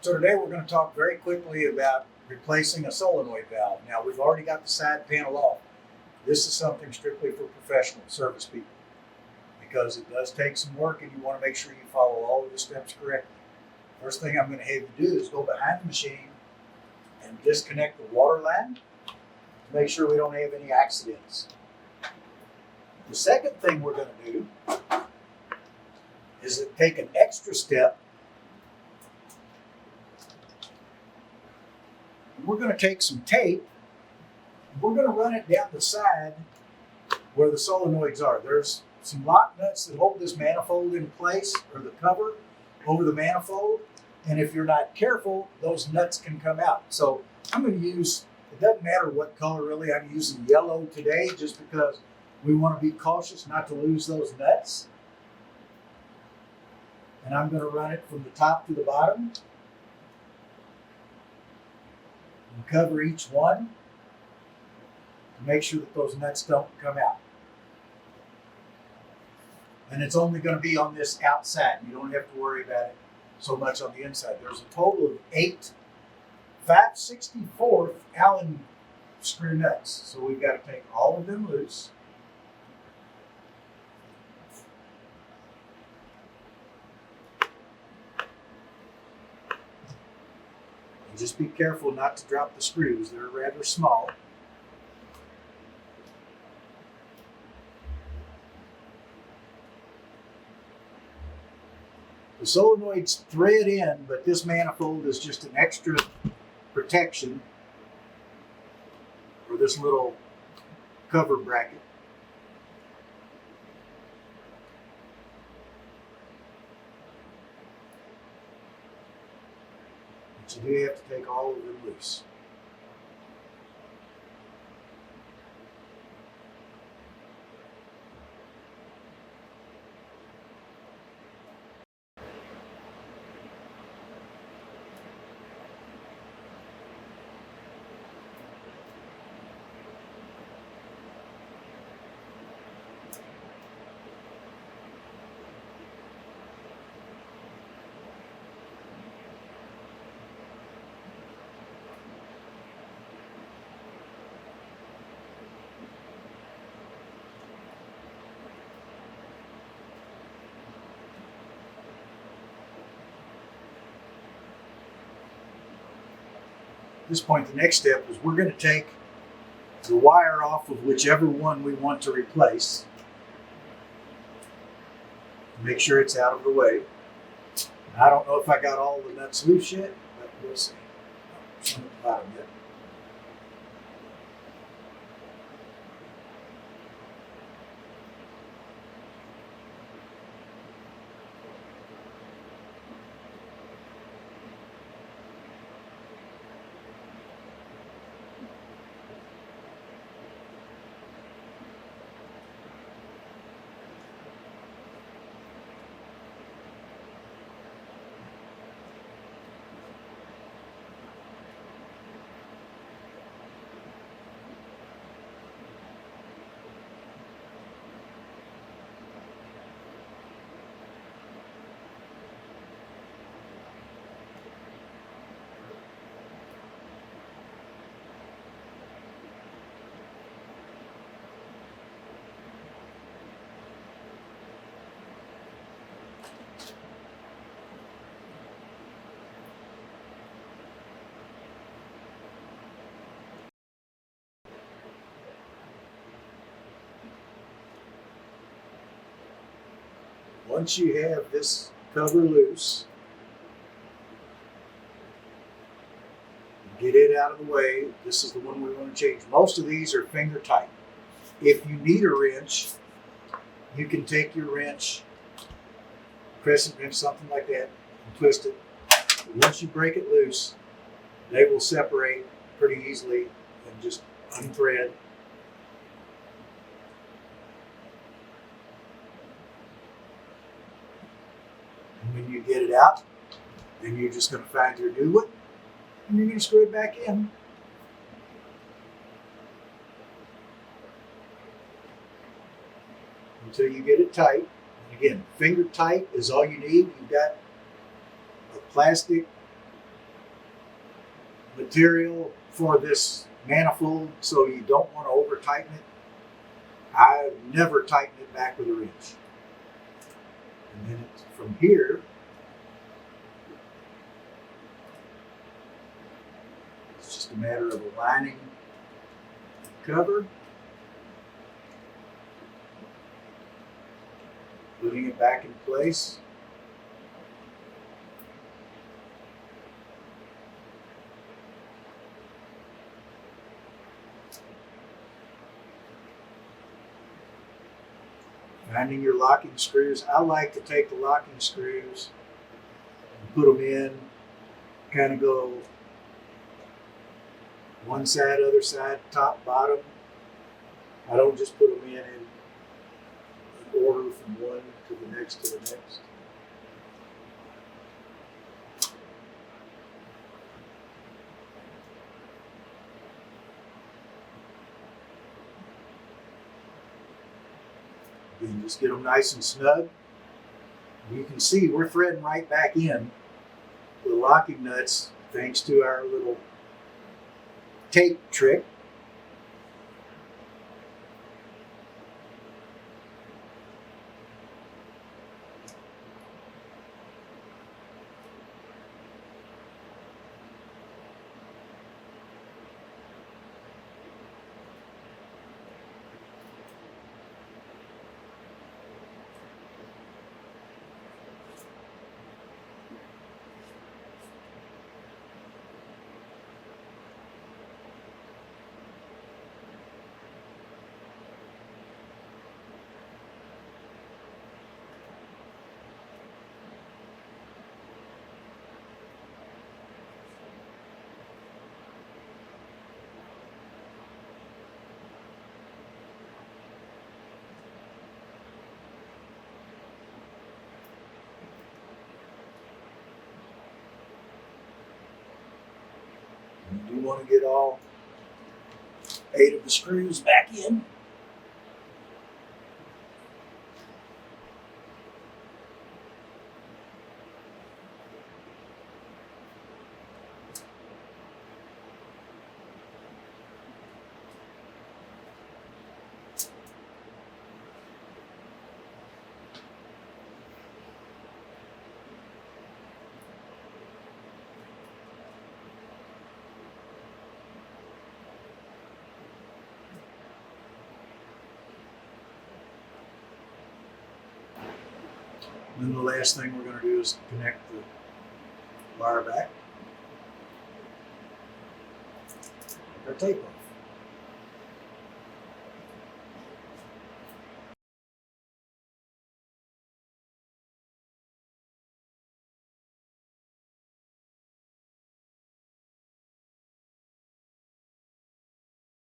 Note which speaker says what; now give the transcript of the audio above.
Speaker 1: So today we're going to talk very quickly about replacing a solenoid valve. Now we've already got the side panel off. This is something strictly for professional service people because it does take some work and you want to make sure you follow all of the steps correctly. First thing I'm going to have you do is go behind the machine and disconnect the water line to make sure we don't have any accidents. The second thing we're going to do is take an extra step. We're going to take some tape and we're going to run it down the side where the solenoids are. There's some lock nuts that hold this manifold in place, or the cover over the manifold, and if you're not careful, those nuts can come out. So I'm going to use, it doesn't matter what color really, I'm using yellow today just because we want to be cautious not to lose those nuts. And I'm going to run it from the top to the bottom and cover each one to make sure that those nuts don't come out. And it's only going to be on this outside. You don't have to worry about it so much on the inside. There's a total of 8 5/64 Allen screw nuts. So we've got to take all of them loose. And just be careful not to drop the screws. They're rather small. The solenoids thread in, but this manifold is just an extra protection for this little cover bracket. But you do have to take all of them loose. At this point, the next step is we're going to take the wire off of whichever one we want to replace. Make sure it's out of the way. I don't know if I got all the nuts loose yet, but we'll see. Some at the bottom yet. Once you have this cover loose, get it out of the way. This is the one we want to change. Most of these are finger tight. If you need a wrench, you can take your wrench, crescent wrench, something like that, and twist it. Once you break it loose, they will separate pretty easily and just unthread. When you get it out, then you're just going to find your new one and you're going to screw it back in. Until you get it tight. And again, finger tight is all you need. You've got a plastic material for this manifold, so you don't want to over tighten it. I never tighten it back with a wrench. And then it's from here, it's just a matter of aligning the cover, putting it back in place. Finding your locking screws. I like to take the locking screws and put them in, kind of go one side, other side, top, bottom. I don't just put them in order from one to the next to the next. Then just get them nice and snug. And you can see we're threading right back in the locking nuts thanks to our little tape trick. You do want to get all 8 of the screws back in. Then the last thing we're going to do is connect the wire back. Our tape on.